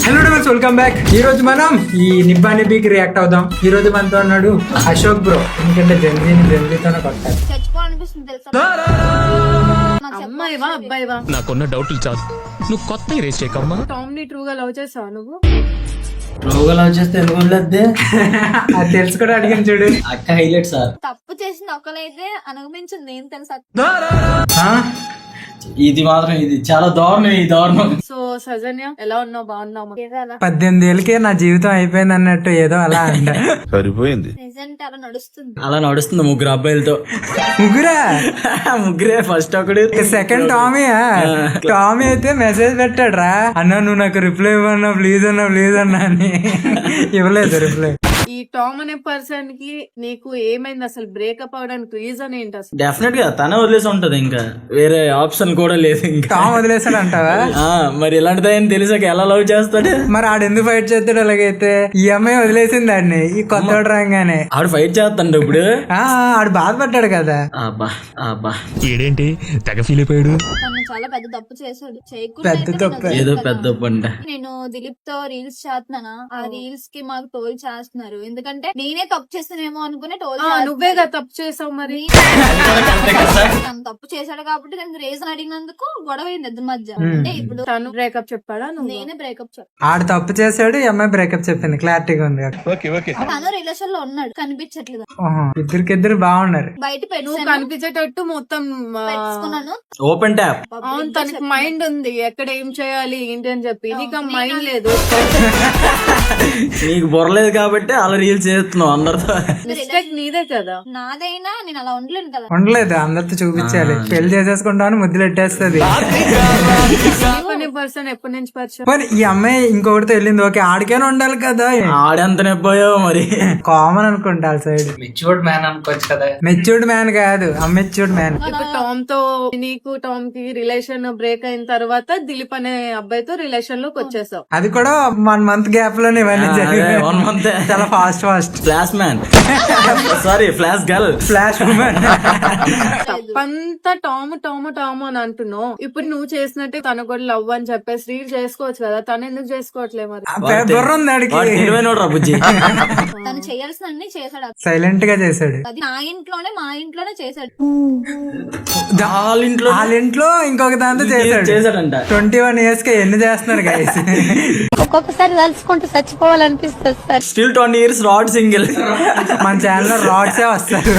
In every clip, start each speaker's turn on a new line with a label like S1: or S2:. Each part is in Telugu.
S1: Hello friends, welcome back. ఈ రోజు మనం ఈ నిబ్బా నిబ్బికి రియాక్ట్ అవుదాం. ఈ రోజు మనతో ఉన్నాడు అశోక్ బ్రో. ఎందుకంటే జంజీతోనే కొట్టారు.
S2: అమ్మాయివా అబ్బాయివా?
S3: నాకున్న డౌట్లు చాలు, నువ్వు కొత్త రేస్ చేయకమ్మా.
S2: టామ్ ని ట్రూగా లవ్ చేసావా నువ్వు?
S4: ట్రూగా లవ్ చేస్తే ఎందుకు ఉండద్దే?
S1: అది తెలుసు కూడా అడిగాను చూడు.
S4: అక్క హైలైట్ సార్.
S5: తప్పు చేసింది ఒకలైతే అనుగమించింది ఏం తెలుసా?
S4: ఇది మాత్రం ఇది చాలా దారుణం. ఈ దారుణం.
S2: సో సజన్య ఎలా ఉన్నావు? బాగున్నావు?
S1: 18 ఏళ్ళకే నా జీవితం అయిపోయింది అన్నట్టు ఏదో అలా అంట.
S6: సరిపోయింది.
S5: ప్రెసెంట్ అలా నడుస్తుంది.
S4: అలా నడుస్తుంది ముగ్గురు అబ్బాయిలతో.
S1: ముగ్గురే
S4: ఫస్ట్ ఒకడు,
S1: సెకండ్ టామీ అయితే మెసేజ్ పెట్టాడు రా, అన్నా నువ్వు నాకు రిప్లై ఇవ్వన్నా ప్లీజ్ అన్నా అని. ఇవ్వలేదు రిప్లై.
S2: ఈ టామ్ అనే పర్సన్ కి నీకు ఏమైంది అసలు? బ్రేకప్ అవడానికి రీజన్ ఏంటి అసలు?
S4: డెఫినెట్ గా తనే వదిలేసి ఉంటది, ఇంకా వేరే ఆప్షన్ కూడా లేదు. ఇంకా
S1: టామ్ వదిలేసాడు అంటావా?
S4: మరి ఇలాంటిదని తెలిసాక ఎలా లవ్ చేస్తాడు?
S1: మరి ఆడెందుకు ఫైట్ చేస్తాడు? అలాగైతే ఈ అమ్మాయి వదిలేసింది ఆడిని ఈ కొత్త రాగానే.
S4: ఆడు ఫైట్ చేస్తాడు ఇప్పుడు.
S1: ఆడు బాధపడ్డాడు కదా.
S4: అబ్బా
S3: వీడేంటి తెగ ఫీల్ అయిపోయాడు?
S5: తను చాలా పెద్ద తప్పు చేశాడు.
S1: పెద్ద తప్పు.
S4: ఏదో పెద్ద పంట.
S5: నేను దిలీప్ తో రీల్స్ చేస్తున్నానా, ఆ రీల్స్ కి మాకు టోల్ చేస్తున్నారు. ఎందుకంటే నేనే తప్పు చేస్తానేమో అనుకునే టోల్.
S2: నువ్వేగా తప్పు చేసావు మరి.
S5: తను తప్పు చేశాడు కాబట్టి నేను రీజన్ అడిగినందుకు గొడవ అయింది ఇద్దరి మధ్య. అంటే ఇప్పుడు
S2: తను బ్రేకప్ చెప్పాడా?
S5: నేనే బ్రేకప్ చెప్పాను.
S1: ఆడు తప్పు చేశాడు, ఈ అమ్మాయి బ్రేకప్ చెప్పింది. క్లారిటీగా ఉంది.
S5: తను రిలేషన్ లో ఉన్నాడు, కనిపించట్లేదు.
S1: ఇద్దరికిద్దరు బాగున్నారు.
S5: బయట
S2: నువ్వు కనిపించేటట్టు మొత్తం
S5: పెట్టుకున్నాను.
S4: Open tap.
S2: అవును, తనకి మైండ్ ఉంది ఎక్కడ ఏం చేయాలి ఏంటి అని చెప్పి. నీకు మైండ్ లేదు.
S4: నీకు బొరలేదు కాబట్టి అలా రీల్స్ చేస్తున్నావు అందరితో.
S2: మిస్టేక్ నీదే కదా.
S5: నాదైనా నేను అలా ఉండలేను కదా.
S1: ఉండలేదు, అందరితో చూపించాలి. పెళ్లి చేసేసుకుంటాను ముద్దులు ఎట్టేస్తుంది.
S2: పర్సన్ ఎప్పటి నుంచి పరిచయం?
S1: మరి ఈ అమ్మాయి ఇంకొకటితో వెళ్ళింది, ఓకే ఆడికైనా ఉండాలి కదా.
S4: ఆడెంత నెప్పోయావు మరి.
S1: కామన్ అనుకుంటా సైడ్.
S4: మెచ్యూర్డ్ మ్యాన్ అనుకోవచ్చు కదా.
S1: మెచ్యూర్డ్ మ్యాన్ కాదు, అమ్మెచ్యూర్డ్ మ్యాన్.
S2: ఇప్పుడు టామ్ తో నీకు టామ్ కి రిలేషన్ బ్రేక్ అయిన తర్వాత దిలీప్ అనే అబ్బాయితో రిలేషన్ లోకి వచ్చేసావు.
S1: అది కూడా 1 month గ్యాప్ లోనే ఇవన్నీ జరిగాయి.
S4: 1 month.
S1: చాలా fast
S4: flash man sorry flash girl.
S1: Flash women.
S2: తప్పంతా టామ్ టామ్ టామ్ అని అంటున్నావు. ఇప్పుడు నువ్వు చేసినట్టే తను కూడా లవ్ అని చెప్పేసి రీల్ చేసుకోవచ్చు కదా. తను ఎందుకు చేసుకోవట్లే మరి?
S1: బుర్ర ఉంది ఆడికి.
S5: తను చేయాల్సిన అన్ని చేశాడు.
S1: సైలెంట్ గా చేశాడు.
S5: అది నా ఇంట్లోనే మా ఇంట్లోనే చేశాడు.
S1: వాళ్ళ ఇంట్లో ఇంకొక దాంతో
S4: చేశాడంట.
S1: 21 years కి ఎన్ని చేస్తున్నారు గైస్.
S7: ఒక్కొక్కసారి తలుచుకుంటూ చచ్చిపోవాలనిపిస్తుంది sir.
S4: Still 20 years rod single.
S1: మన ఛానల్ లో రాడ్సే వస్తారు.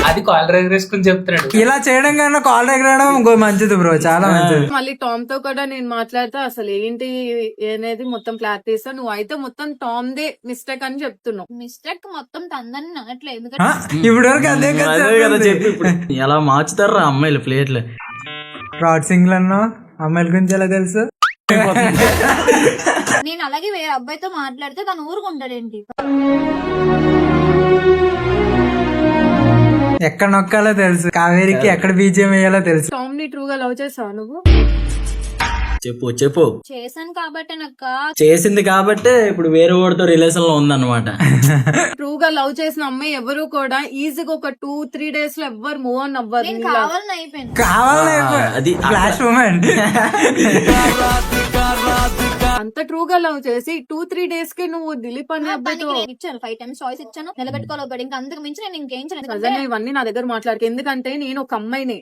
S8: అది కాలర్ ఎగరేసుకుని చెప్తున్నాడు.
S1: ఇలా చేయడం కన్నా కాల్ ఎగరడం మంచిది బ్రో, చాలా మంచిది.
S2: మళ్ళీ టామ్ తో కూడా నేను మాట్లాడితే అసలు ఏంటి అనేది మొత్తం క్లారిటీ ఇస్తా. నువ్వు అయితే మొత్తం టామ్ దే మిస్టేక్ అని చెప్తున్నావు.
S5: మిస్టేక్ మొత్తం తందని అనట్లేదు. ఎందుకంటే
S1: ఇప్పుడు వరకు అదే
S4: కదా చెప్పి ఇప్పుడు ఎలా మార్చుతారా అమ్మాయిలు ప్లేట్లు.
S1: రాడ్ సింగిల్ అన్నా అమ్మాయిల గురించి ఎలా తెలుసు?
S5: నేను అలాగే వేరే అబ్బాయితో మాట్లాడితే తను ఊరుకుంటాడేంటి?
S1: ఎక్కడ నొక్కాలో తెలుసు, కావేరికి ఎక్కడ బీజం వేయాలో తెలుసు.
S2: టామ్ ని ట్రూగా లవ్ చేసావా నువ్వు?
S4: చెప్పు.
S5: చేశాను కాబట్టి నాకు
S4: చేసింది కాబట్టే ఇప్పుడు వేరే వాడితో రిలేషన్ లో ఉందన్నమాట.
S2: ట్రూగా లవ్ చేసిన అమ్మాయి ఎవరు కూడా ఈజీగా ఒక 2-3 days లో ఎవ్వరు మూవ్ ఆన్ అవ్వరు.
S5: నేను కావాలని అయిపోయాను.
S4: అది
S1: ఫ్లాష్ ఉమెన్.
S2: అంత ట్రూగా లవ్ చేసి 2-3 days కి నువ్వు దిలీప్ అనే అబ్బాయితో
S5: ఇచ్చాను 5 times చాయిస్ ఇచ్చాను, నిలబెట్టుకోవాలి. ఇంకా అంతకు మించి నేను ఇంకేం చేయలేదు.
S2: సజన ఇవన్నీ నా దగ్గర మాట్లాడక. ఎందుకంటే నేను ఒక అమ్మాయిని.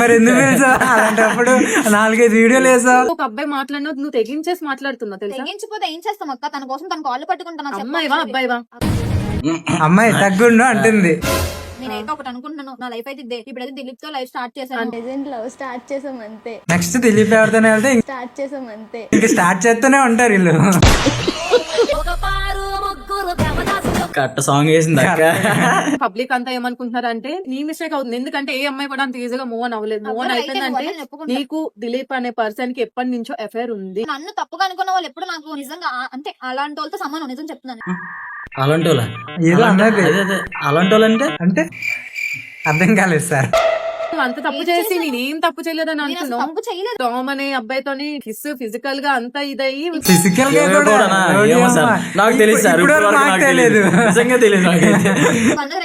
S1: మరి ఎందుకు తెలుసా అలాంటప్పుడు 4-5 వీడియోలు వేసా?
S2: ఒక అబ్బాయి మాట్లాడినా నువ్వు తెగించేసి మాట్లాడుతున్నావు తెలుసా?
S5: తెగించిపోతే ఏం చేస్తాం అక్క? తన కోసం తన కాళ్ళు పట్టుకుంటాను.
S2: అమ్మాయివా అబ్బాయివా?
S1: అమ్మాయి తగ్గుండు అంటుంది.
S5: నేనైతే ఒకటి అనుకుంటున్నాను, నా లైఫ్ అయితే ఇదే. ఇప్పుడైతే దిలీప్ తో లైఫ్ స్టార్ట్ చేశాను.
S7: లవ్ స్టార్ట్ చేసాం అంతే.
S1: నెక్స్ట్ దిలీప్ ఎవరితోనే వెళ్తే
S7: స్టార్ట్ చేసాం అంతే.
S1: ఇంకా స్టార్ట్ చేస్తూనే ఉంటారు వీళ్ళు.
S4: కట్ట సాంగ్ వేసింది
S2: పబ్లిక్ అంతా ఏమనుకుంటున్నారు అంటే నీ మిస్టేక్ అవుతుంది. ఎందుకంటే ఏ అమ్మాయి కూడా అంత ఈజీగా మూవ్ ఆన్ అవ్వలేదు. మూవ్ ఆన్ అయిపోయిందంటే నీకు దిలీప్ అనే పర్సన్ కి ఎప్పటి నుంచో అఫైర్ ఉంది.
S5: నన్ను తప్పుగా అనుకున్న వాళ్ళు ఎప్పుడు నాకు నిజంగా అంటే అలాంటి వాళ్ళతో సమానం. నిజం చెప్తున్నాను.
S4: అలాంటి వాళ్ళ
S1: ఏదో అన్నది.
S4: అలాంటి వాళ్ళంటే
S1: అంటే అర్థం కాలేదు సార్.
S2: అంత తప్పు చేసి నేనేం తప్పు చేయలేదని అంటున్నావు.
S5: తప్పు చేయలేదు.
S2: టామ్ అనే అబ్బాయితోని కిస్ ఫిజికల్ గా అంతా ఇదయ్యి
S1: ఫిజికల్ గా కూడా
S4: నాకు తెలియదు సార్. తెలియదు, నిజంగా తెలియదు.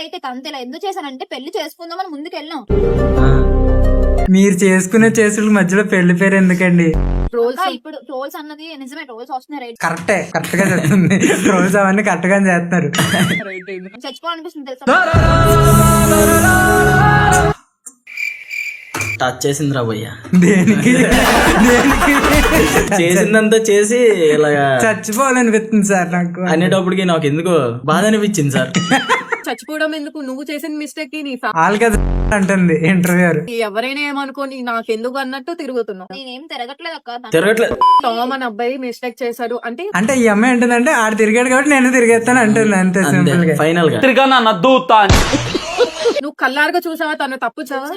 S5: అయితే అంతేలా ఎందుకు చేశానంటే పెళ్లి చేసుకుందామని ముందుకు వెళ్ళాం.
S1: మీరు చేసుకునే చేసుల మధ్యలో పెళ్లి పేరు ఎందుకండి?
S2: రోల్స్
S5: ఇప్పుడు ట్రోల్స్ అన్నది నిజమే, ట్రోల్స్ వస్తున్నాయి రైట్.
S1: కరెక్ట్ గా చెప్తుంది. రోజు అవన్నీ కరెక్ట్ గా చేస్తున్నారు.
S5: చచ్చిపోవాలనిపిస్తుంది తెలుసా?
S4: టచ్ చేసిందిరా భయ్య.
S1: దేనికి
S4: చేసిందంతా చేసి ఇలాగా
S1: చచ్చిపోవాలనిపిస్తుంది సార్ నాకు.
S4: అనేటప్పటికి నాకు ఎందుకో బాధ అనిపించింది సార్.
S2: చచ్చిపోవడం ఎందుకు? నువ్వు చేసిన మిస్టేక్ కి నీ
S1: వాళ్ళకి అంటుంది ఇంటర్వ్యూ.
S2: ఎవరైనా ఏమనుకోని నాకెందుకు అన్నట్టు తిరుగుతున్నావు.
S5: నేనేం తిరగట్లేదు అక్క.
S4: తిరగట్లేదు.
S2: టామ్ అని అబ్బాయి మిస్టేక్ చేశాడు అంటే
S1: అంటే ఈ అమ్మాయి అంటుందంటే ఆడు తిరిగాడు కాబట్టి నేను తిరిగేస్తాను అంటుంది. అంతే సింపుల్ గా.
S4: ఫైనల్ గా
S2: నువ్వు కల్లారుగా చూసావా తను తప్పు చావా?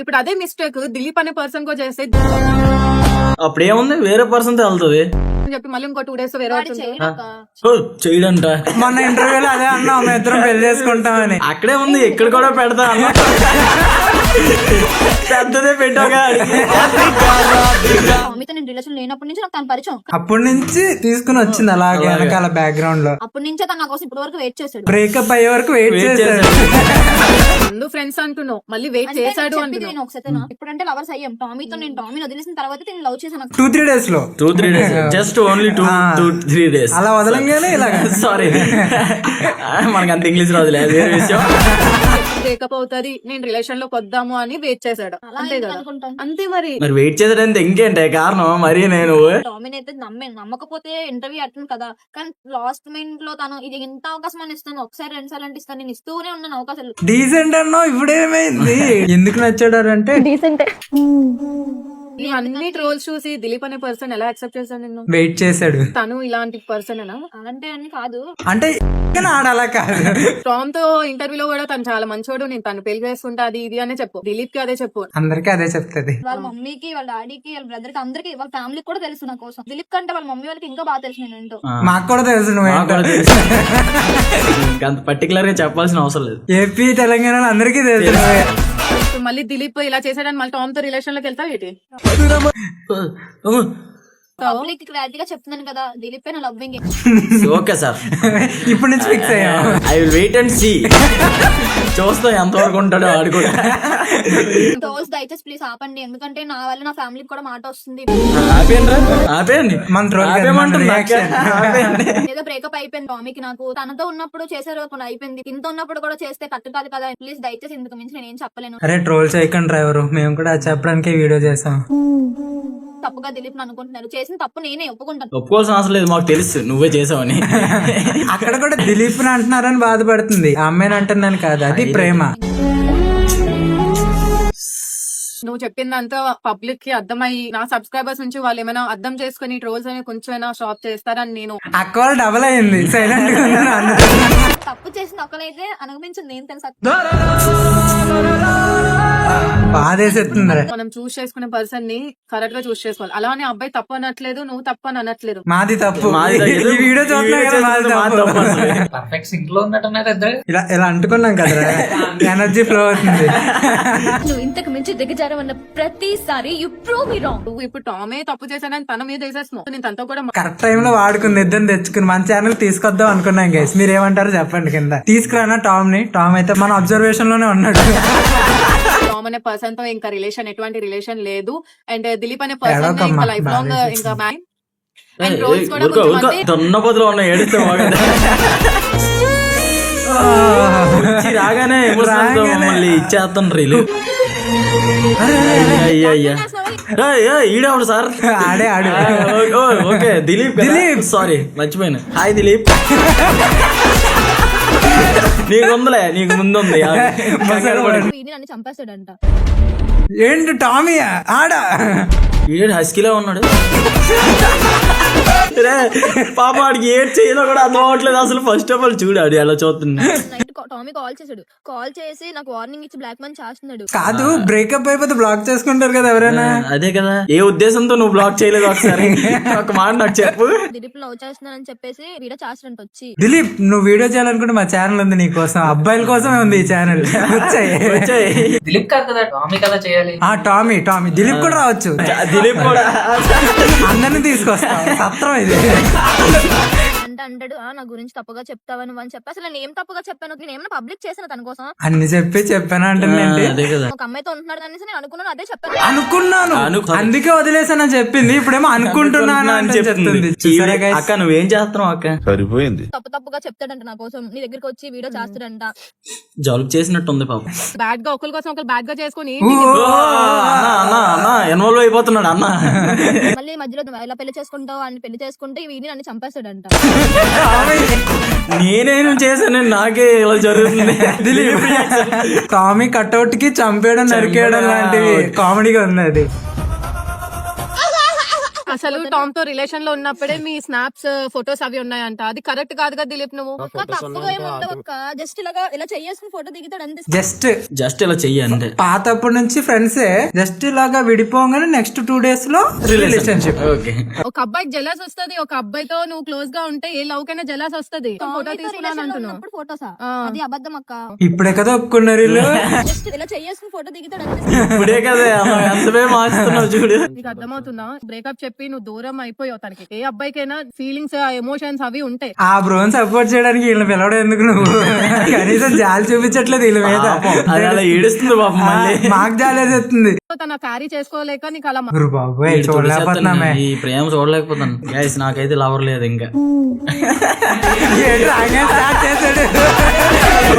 S2: ఇప్పుడు అదే మిస్టేక్ దిలీప్ అనే పర్సన్ కో చేస్తే
S4: అప్పుడు ఏముంది, వేరే పర్సన్ తో వెళ్తుంది
S2: అని చెప్పి మళ్ళీ ఇంకో 2 days వేరే అవుతుంది.
S4: చేయడంట.
S1: మొన్న ఇంటర్వ్యూలో అదే అన్నాం, మేము ఇద్దరం పెళ్లి చేసుకుంటామని.
S4: అక్కడే ఉంది, ఇక్కడ కూడా పెడతా అన్న. పెద్దదే పెట్టాగా.
S5: టామీతో నేను రిలేషన్ లేనప్పటి నుంచి నాకు తన పరిచయం.
S1: అప్పటి నుంచి తీసుకుని వచ్చింది అలాగే వెనకాల బ్యాక్గ్రౌండ్ లో.
S5: అప్పటి నుంచే తన నా కోసం ఇప్పటి వరకు వెయిట్ చేశాడు.
S1: బ్రేకప్ అయ్యే వరకు వెయిట్ చేశాడు.
S2: ముందు ఫ్రెండ్స్ అంటున్నావు, మళ్ళీ వెయిట్
S5: అంటే
S2: చేశాడు
S5: నేను
S2: అంటున్నావు.
S5: చెప్పేది ఒకసారి ఇప్పుడంటే లవర్స్ అయ్యాం. టామీతో నేను టామీని వదిలేసిన తర్వాత నేను లవ్ చేశాను.
S1: 2-3 days లో
S4: 2-3 days, జస్ట్ ఓన్లీ 2-3 days
S1: అలా వదలంగానే ఇలాగా.
S4: సారీ, మనకి అంత ఇంగ్లీష్ రాదులే, వేరే విషయం.
S2: బ్రేకప్ అవుతుంది, నేను రిలేషన్ లోకి వద్దాము అని వెయిట్ చేశాడు. అంతే కదా,
S5: అనుకుంటాను.
S2: అంతే మరి.
S4: మరి వెయిట్ చేసేటంటే ఇంకేంటే కారణం? మరి నేను
S5: టామీని అయితే నమ్మకపోతే ఇంటర్వ్యూ అటెండ్ కదా. కానీ లాస్ట్ మినిట్ లో తను ఇది ఇంత అవకాశం అని ఇస్తాను, ఒకసారి 2 సార్లు అంటే ఇస్తాను, నేను ఇస్తూనే ఉన్నాను అవకాశాలు.
S1: డీసెంట్ అన్నావు, ఇప్పుడేమైంది? ఎందుకు నచ్చాడు అంటే
S7: డీసెంట్.
S2: ఇవన్నీ ట్రోల్స్ చూసి దిలీప్ అనే పర్సన్ ఎలా యాక్సెప్ట్ చేశాను నిన్ను?
S1: వెయిట్ చేశాడు.
S2: తను ఇలాంటి పర్సన్
S5: అంటే అని కాదు,
S1: అంటే ఆడ అలా కాదు.
S2: టామ్ తో ఇంటర్వ్యూలో కూడా తను చాలా మంచోడు, నేను తను పెళ్లి చేసుకుంటా అది ఇది అనే చెప్పు. దిలీప్ కి అదే చెప్పు.
S1: అందరికీ అదే చెప్తుంది.
S5: వాళ్ళ మమ్మీకి, వాళ్ళ డాడీకి, వాళ్ళ బ్రదర్ కి, అందరికి, వాళ్ళ ఫ్యామిలీకి కూడా తెలుసు నా కోసం. దిలీప్ కంటే వాళ్ళ మమ్మీ వాళ్ళకి ఇంకా బాగా తెలుసు నేను ఏంటో.
S1: మాకు కూడా తెలుసు
S4: నాకు కూడా
S1: నువ్వు
S4: తెలుసు. అంత పర్టికులర్ గా చెప్పాల్సిన అవసరం లేదు.
S1: ఏపీ తెలంగాణ అందరికీ తెలుసు నువ్వే.
S2: ఇప్పుడు మళ్ళీ దిలీప్ ఇలా చేశాడని మళ్ళీ టామ్ తో రిలేషన్ లోకి వెళ్తావు ఏంటి?
S5: పబ్లిక్ క్లారిటీగా చెప్తున్నాను కదా, దిలీప్ నా లవ్వింగ్.
S4: ఓకే సార్,
S1: ఇప్పటి నుంచి ఫిక్స్ అయ్యా.
S4: I will wait and see. చూస్తా ఎంతవరకు ఉంటాడో ఆడు కూడా.
S5: ట్రోల్స్ దయచేసి ప్లీజ్ ఆపండి, ఎందుకంటే నా వల్ల నా ఫ్యామిలీకి కూడా మాట వస్తుంది.
S4: ఆపేయండి.
S1: మన troll కాదు, మన
S4: ఆపేయమంటున్నా.
S1: reaction.
S4: ఆపేయండి.
S5: ఏదో బ్రేకప్ అయిపోయింది టామీకి. నాకు తనతో ఉన్నప్పుడు చేశారు, కొన్ని అయిపోయింది. ఇంత ఉన్నప్పుడు కూడా చేస్తే కట్టు కాదు కదా. ప్లీజ్ దయచేసి ఇంతకు మించి నేను ఏం చెప్పలేను.
S1: అరే ట్రోల్ చేయకండి డ్రైవరు, మేము కూడా చెప్పడానికే వీడియో చేసాం.
S5: తప్పుగా దిలీప్ అనుకుంటున్నారు, చేసిన తప్పు నేనే ఒప్పుకుంటాను.
S4: ఒప్పుకోవాల్సిన అవసరం లేదు, మాకు తెలుసు నువ్వే చేసావని.
S1: అక్కడ కూడా దిలీప్ అంటున్నారని బాధపడుతుంది, ఆ అమ్మాయిని అంటున్నాను కాదు, అది ప్రేమ.
S2: నువ్వు చెప్పిందంతా పబ్లిక్ కి అర్థమయ్యి నా సబ్స్క్రైబర్స్ నుంచి వాళ్ళు ఏమైనా అర్థం చేసుకుని ట్రోల్స్ అని కొంచెం స్టాప్ చేస్తారని నేను.
S1: అక్క వాళ్ళు డబల్ అయింది, సైలెంట్ గా ఉన్నారు అందరూ.
S5: తప్పు చేసిన ఒకరైతే అనుభవించింది నేను తెలుసా.
S1: బాధేసేస్తుంది.
S2: మనం చూస్ చేసుకునే పర్సన్ ని కరెక్ట్ గా చూస్ చేసుకోవాలి. అలానే అబ్బాయి తప్పు అనట్లేదు, నువ్వు తప్పు అని అనట్లేదు.
S1: మాది తప్పు.
S4: మాది తప్పు.
S1: ఈ వీడియో చూస్తున్నా కదా, మాది తప్పు.
S8: పర్ఫెక్ట్ సింక్ లో ఉన్నట్టున్నారు ఇద్దరు.
S1: ఇలా అంటుకున్నాం కదా, ఎనర్జీ ఫ్లో అవుతుంది.
S7: నువ్వు ఇంతకు మించి దిగజారమన్న ప్రతిసారి యు ప్రూవ్ మీ రాంగ్.
S2: నువ్వు ఇప్పుడు టామే తప్పు చేశాడని తన మీద వేసేస్తున్నావు. నేను తనతో కూడా
S1: కరెక్ట్ టైం లో వాడుకుని ఇద్దరు తెచ్చుకుని మన ఛానల్ తీసుకొద్దాం అనుకున్నాం గైస్. మీరు ఏమంటారు చెప్పండి కింద. తీసుకురానా టామ్ ని? టామ్ అయితే మన అబ్జర్వేషన్ లోనే ఉన్నాడు.
S2: టామ్ అనే పర్సన్ తో ఇంకా రిలేషన్, ఎటువంటి రిలేషన్ లేదు. అండ్ దిలీప్ అనే పర్సన్ ఇంకా లైఫ్ లాంగ్ ఇంకా మ్యాన్. అండ్ ట్రోల్స్ కూడా కొంతమంది
S4: దొన్నపోతులో ఉన్న ఏడిస్తే రాగానే మళ్ళీ ఇచ్చేస్తాను రీలు. ఈడవుడు సార్,
S1: ఆడే ఆడు.
S4: ఓకే దిలీప్. సారీ మర్చిపోయాను. హాయ్ దిలీప్. నీకు ఉందిలే, నీకు ముందు ఉంది.
S5: నన్ను చంపేస్తాడంట.
S1: ఏంటి టామీ ఆడా?
S4: ఈడు హస్కీలో ఉన్నాడు. పాప వాడికి ఏడ్ చేయలో కూడా అర్థం అవ్వట్లేదు అసలు. ఫస్ట్ ఆఫ్ ఆల్ చూడాడు ఎలా చూస్తున్నా.
S5: నైట్ టామీ కాల్ చేశాడు, కాల్ చేసి నాకు వార్నింగ్ ఇచ్చి బ్లాక్ మెయిల్ చేస్తున్నాడు.
S1: కాదు, బ్రేకప్ అయిపోతే బ్లాక్ చేసుకుంటారు కదా ఎవరైనా.
S4: అదే కదా, ఏ ఉద్దేశంతో నువ్వు బ్లాక్ చేయలేదు ఒకసారి ఒక మాట నాకు చెప్పు.
S5: దిలీప్ లవ్ చేస్తున్నానని చెప్పేసి వీడియో చేస్తాడంట వచ్చి.
S1: దిలీప్ నువ్వు వీడియో చేయాలనుకుంటే మా ఛానల్ ఉంది నీ కోసం, అబ్బాయిల కోసమే ఉంది ఈ ఛానల్. వచ్చాయి.
S8: దిలీప్ కాదు కదా, టామీ కదా చేయాలి.
S1: టామీ దిలీప్ కూడా రావచ్చు.
S4: దిలీప్ కూడా
S1: అందరిని తీసుకొస్తాం, సత్రం ఇది.
S5: అంటే అంటాడు నా గురించి తప్పుగా చెప్తావా నువ్వు అని చెప్పి, అసలు నేను ఏం తప్పుగా చెప్పాను, నేను ఏమైనా పబ్లిక్ చేశాను తన కోసం?
S1: అన్ని చెప్పాను అంటుందండి.
S4: అదే కదా
S5: ఒక అమ్మాయితో ఉంటున్నాడు అనేసి నేను అనుకున్నాను, అదే చెప్పాను.
S1: అనుకున్నాను అందుకే వదిలేసానని చెప్పింది, ఇప్పుడేమో అనుకుంటున్నాను అని చెప్తుంది. చూసారా guys?
S4: అక్క నువ్వేం చేస్తున్నావు అక్క?
S6: సరిపోయింది.
S5: తప్పుగా చెప్తాడంట నా కోసం, నీ దగ్గరికి వచ్చి వీడియో చేస్తాడంట.
S4: జలుబు చేసినట్టుంది పాప.
S2: బ్యాడ్ గా ఒకరి కోసం ఒకరు బ్యాడ్ గా చేసుకుని
S4: అన్న ఇన్వాల్వ్ అయిపోతున్నాడు అన్న.
S5: మళ్ళీ మధ్యలో నువ్వు ఎలా పెళ్లి చేసుకుంటావు అని పెళ్లి చేసుకుంటే వీడిని నన్ను చంపేస్తాడంట.
S4: నేనేం చేశాను, నాకే ఇలా జరుగుతుంది.
S1: టామీ కట్అవుట్ కి చంపేయడం నరికేయడం లాంటివి కామెడీగా ఉంది అది.
S2: అసలు టామ్ తో రిలేషన్ లో ఉన్నప్పుడే మీ స్నాప్స్ ఫొటోస్ అవి ఉన్నాయంట, అది కరెక్ట్ కాదు కదా దిలీప్ నువ్వు.
S5: అక్క తప్పుగా ఏముండవు అక్క, జస్ట్ ఇలాగా ఇలా చెయ్యేసుకుని ఫోటో దిగుతాడు అంతే.
S1: జస్ట్
S4: ఇలా చెయ్యి అంతే.
S1: పాతప్పటి నుంచి ఫ్రెండ్సే, జస్ట్ ఇలాగా విడిపోగానే నెక్స్ట్ 2 days లో రిలేషన్షిప్.
S4: ఓకే
S2: ఒక అబ్బాయికి జెలస్ వస్తది, ఒక అబ్బాయితో నువ్వు క్లోజ్ గా ఉంటే ఏ లవ్ కైనా జెలస్ వస్తది. ఫోటో తీసుకున్నాను అంటున్నావు,
S5: ఫోటోసా? అది అబద్ధం అక్క.
S1: ఇప్పుడే కదా ఒప్పుకున్నారు వీళ్ళు.
S5: జస్ట్ ఇలా చెయ్యేసుకుని ఫోటో దిగుతాడు అంతే.
S4: ఇప్పుడే కదా ఎంతవే మార్చుతున్నావు చూడు.
S2: నీకు అర్థమవుతుందా? బ్రేకప్ చెప్పి నువ్వు దూరం అయిపోయావు తనకి. ఏ అబ్బాయికైనా ఫీలింగ్స్ ఎమోషన్స్ అవి ఉంటాయి.
S1: ఆ బ్రోన్ సపోర్ట్ చేయడానికి వీళ్ళని పిలవడం ఎందుకు నువ్వు? కనీసం జాలి చూపించట్లేదు వీళ్ళ మీద.
S4: అది అలా ఏడుస్తుంది పాపం మళ్ళీ.
S1: మాకు జాలేస్తుంది.
S2: తన క్యారీ చేసుకోలేక నీకు అలా
S1: గురు బాబోయ్ చూడలేకపోతున్నామే.
S4: ఈ ప్రేమ చూడలేకపోతాను గైస్, నాకైతే లవర్ లేదు ఇంకా.
S1: స్టార్ట్ చేశాడు,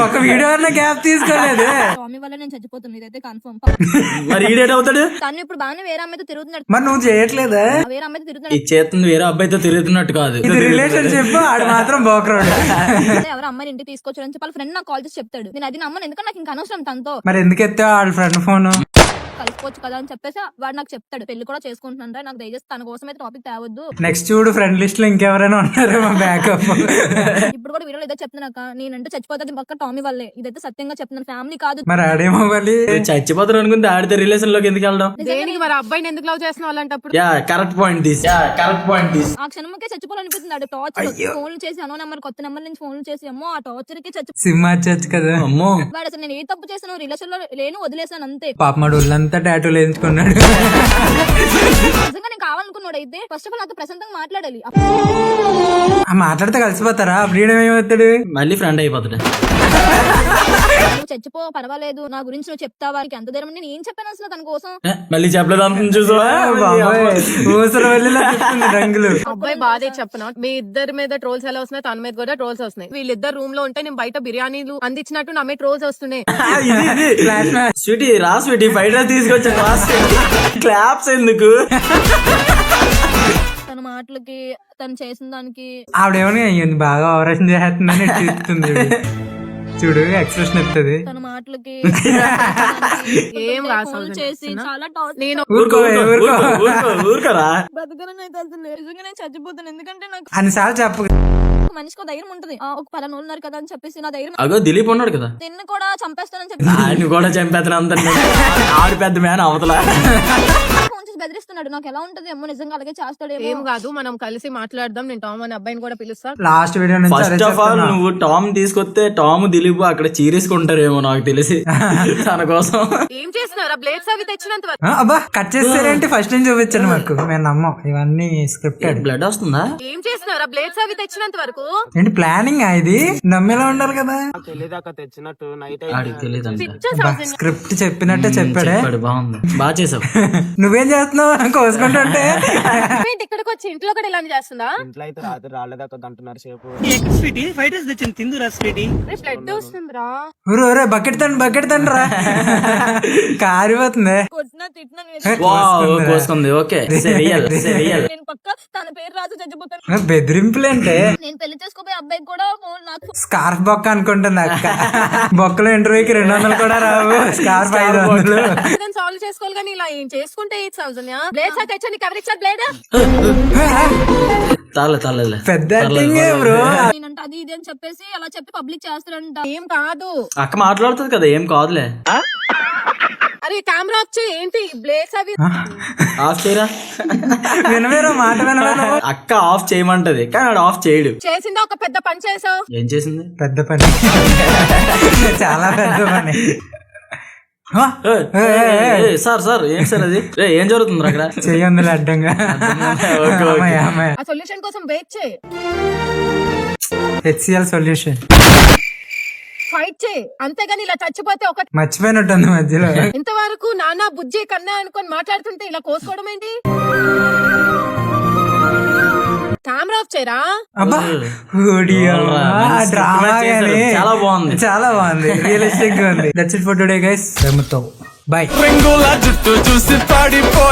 S1: ఒక వీడియో అన్న గ్యాప్ తీసుకోలేదు.
S5: స్వామి వల్ల నేను చచ్చిపోతున్నాను, ఇదైతే కన్ఫర్మ్.
S4: మరి ఈడేట్ అవుతాడు?
S5: తను ఇప్పుడు బాగానే వేరే అమ్మాయితో తిరుగుతున్నాడు.
S1: మరి నువ్వు చేయట్లేదా?
S5: వేరే అమ్మాయితో తిరుగుతున్నాడు.
S4: ఈ చేతుంది వేరే అబ్బాయితో తిరుగుతున్నట్టు కాదు,
S1: ఇది రిలేషన్షిప్. ఆడు మాత్రం బోకరాడు.
S5: ఎవరు అమ్మాయిని ఇంటికి తీసుకొచ్చాడని చెప్పి వాళ్ళ ఫ్రెండ్ నాకు కాల్ చేసి చెప్తాడు. నేను అది నమ్మను, ఎందుకంటే నాకు ఇంకా అనవసరం తనతో.
S1: మరి ఎందుకు ఎత్తావు వాళ్ళ ఫ్రెండ్ ఫోన్?
S5: కలుసుకోవచ్చు కదా అని చెప్పేసి వాడు నాకు చెప్తాడు. పెళ్లి కూడా చేసుకుంటున్నారా, నాకు దయచేసి తన కోసం అయితే టాపిక్ తేవద్దు.
S1: నెక్స్ట్ చూడు ఫ్రెండ్ లిస్ట్ లో ఇంకెవరైనా ఉన్నారేమో బ్యాకప్.
S5: ఇప్పుడు కూడా వీడియోలో ఇదే చెప్తున్నాక నేనంటే చచ్చిపోతుంది పక్క టామీ వల్లే, ఇదైతే సత్యంగా చెప్తున్నాను, ఫ్యామిలీ కాదు.
S1: మరి ఆడేమో మళ్ళీ
S4: చచ్చిపోతారు అనుకుంటే ఆడితే రిలేషన్ లోకి ఎందుకు వెళ్దాం?
S2: దేనికి మరి అబ్బాయిని ఎందుకు లవ్ చేస్తున్నావు అలాంటప్పుడు?
S4: Yeah correct point this.
S5: ఆ క్షణంకే చచ్చిపోవాలనిపిస్తుంది. ఆడు టార్చర్ ఫోన్లు చేసి అనో నెంబర్ కొత్త నెంబర్ నుంచి ఫోన్లు చేసి అమ్మో ఆ టార్చర్ కి చచ్చి
S1: సిమ్ మార్చచ్చు కదా.
S4: అమ్మో
S5: వాడు అసలు నేను ఏ తప్పు చేసాను, రిలేషన్ లో లేను, వదిలేసాను అంతే.
S1: పాప మాడు ఒళ్ళంతా టాటూలు వేయించుకున్నాడు.
S5: నిజంగా నేను కావాలనుకున్నాడు అయితే ఫస్ట్ ఆఫ్ ఆల్ నాతో ప్రశాంతంగా మాట్లాడాలి.
S1: మాట్లాడితే కలిసిపోతారా? ఫ్రీడమ్ ఏమవుతాడు?
S4: మళ్ళీ ఫ్రెండ్ అయిపోతాడు.
S5: నువ్వు చచ్చిపో పర్వాలేదు, నా గురించి నువ్వు చెప్తా వారికి ఎంత దూరం. నేను ఏం చెప్పాను అసలు తన కోసం?
S4: మళ్ళీ చెప్పలేదు అంత చూసావా?
S1: రంగులు.
S2: అబ్బాయి బాధే చెప్పనా, మీ ఇద్దరి మీద ట్రోల్స్ ఎలా వస్తున్నాయి, తన మీద కూడా ట్రోల్స్ వస్తున్నాయి. వీళ్ళిద్దరు రూమ్ లో ఉంటే నేను బయట బిర్యానీలు అందించినట్టు నా మీద ట్రోల్స్ వస్తున్నాయి.
S4: స్వీటీ రా స్వీటీ ఫ్రైడ్ రైస్ తీసుకొచ్చాను, క్లాప్స్ ఎందుకు?
S5: తన మాటలకి తను చేసిన దానికి
S1: ఆవిడేమని అయ్యింది బాగా ఆపరేషన్ చేస్తుందని చూస్తుంది. చూడు ఎక్స్ప్రెషన్ ఇస్తుంది.
S5: తన మాటలకి
S2: ఏం
S5: ఫోన్లు చేసి చాలా టార్చర్.
S2: నేను
S4: ఊరుకోరా.
S5: బతకనని అయితే అసలు నిజంగా నేను చచ్చిపోతాను, ఎందుకంటే నాకు
S1: అన్నిసార్లు చెప్పు.
S5: మనిషికి ధైర్యం ఉంటుంది. ఒక 10 రోజులు ఉన్నారు కదా అని చెప్పేసి నా ధైర్యం.
S4: అగో దిలీప్ ఉన్నాడు కదా,
S5: నిన్ను కూడా చంపేస్తానని చెప్పి
S4: ఆయన కూడా చంపేస్తాను అంత. ఆడు పెద్ద మ్యాన్ అవతల
S5: ఫోన్ చేసి బెదిరిస్తున్నాడు. నాకు ఎలా ఉంటది ఏమో, నిజంగా అలాగే చేస్తాడేమో.
S2: ఏం కాదు, మనం కలిసి మాట్లాడదాం. నేను టామ్ అనే అబ్బాయిని కూడా పిలుస్తాను.
S1: లాస్ట్ వీడియో నుంచి
S4: ఫస్ట్ ఆఫ్ ఆల్ నువ్వు టామ్ తీసుకొస్తే టామ్ దిలీప్ అక్కడ చీరేసుకుంటారేమో నాకు తెలిసి తన కోసం.
S2: ఏం చేస్తున్నారా? బ్లేడ్స్ అవి తెచ్చినంత వరకు
S1: అబ్బా కట్ చేస్తారేంటి? ఫస్ట్ నుంచి చూపించండి మాకు, మేము నమ్మం ఇవన్నీ స్క్రిప్టెడ్.
S4: బ్లడ్ వస్తుందా?
S2: ఏం చేస్తున్నారా? బ్లేడ్స్ అవి తెచ్చినంత వరకు
S1: ఏంటి ప్లానింగ్? ఇది నమ్మేలా ఉండాలి కదా.
S4: ఆడికి తెలియదు
S1: స్క్రిప్ట్ చెప్పినట్టే చెప్పాడే.
S4: బాగుంది, బాగా చేసావు.
S1: నువ్వేం చేస్తున్నావు? కోసుకుంటుంటే
S2: ఏంటి ఇక్కడికి వచ్చి ఇంట్లో కూడా ఇలా చేస్తుందా? బ్లడ్ వస్తుందిరా.
S1: ఊరే బకెట్ తండ్రి రా. కారిపోతుంది.
S5: కొట్టినా తిట్టినా
S4: కోసుకుంది. ఓకే
S5: నేను పక్క తన పేరు రాసి చచ్చిపోతాను.
S1: బెదిరింపులేంటే
S5: నేను పెళ్లి చేసుకోబోయే అబ్బాయి కూడా ఫోన్ నాకు
S1: స్కార్ఫ్ బొక్క అనుకుంటుంది అక్క. బొక్కలో ఇంటర్వ్యూకి 200 కూడా రావు, స్కార్ఫ్ 500.
S2: సాల్వ్ చేసుకోవాలి కానీ ఇలా ఏం చేసుకుంటే 8,000. బ్లేడ్స్ అయితే తెచ్చా, నీకు ఎవరిచ్చారు బ్లేడ్?
S1: పెద్ద యాక్టింగ్ బ్రో.
S5: నేనంట అది ఇది అని చెప్పేసి అలా చెప్పి పబ్లిక్ చేస్తారంట.
S2: ఏం కాదు,
S4: అక్క మాట్లాడుతుంది కదా, ఏం కాదులే.
S2: అరే కెమెరా ఆఫ్ చేయి. ఏంటి బ్లేడ్స్ అవి
S4: ఆఫ్ చేయరా?
S1: వినవేరా మాట వినవేరా.
S4: అక్క ఆఫ్ చేయమంటది కానీ ఆడు ఆఫ్ చేయడు.
S2: చేసిందా? ఒక పెద్ద పని చేసావు.
S4: ఏం చేసింది?
S1: పెద్ద పని, చాలా పెద్ద పని.
S4: సార్ ఏం సార్ అది? ఏం జరుగుతుంది అక్కడ?
S1: చెయ్యి అడ్డంగా.
S2: ఆ సొల్యూషన్ కోసం వెయిట్ చేయి.
S1: HCl solution.
S2: ఫైట్ చేయి అంతేగాని ఇలా చచ్చిపోతే ఒక
S1: మర్చిపోయినట్టుంది మధ్యలో.
S2: ఇంతవరకు నానా బుజ్జి కన్నా అనుకొని మాట్లాడుతుంటే ఇలా కోసుకోవడం ఏంటి? కెమెరా ఆఫ్ చేయరా.
S1: అబ్బా ఓడియో, ఆ డ్రామా గానీ
S4: చాలా బాగుంది.
S1: చాలా బాగుంది, రియలిస్టిక్ గా ఉంది. That's it for today guys. By.
S6: రంగుల జుట్టు చూసి పాడిపో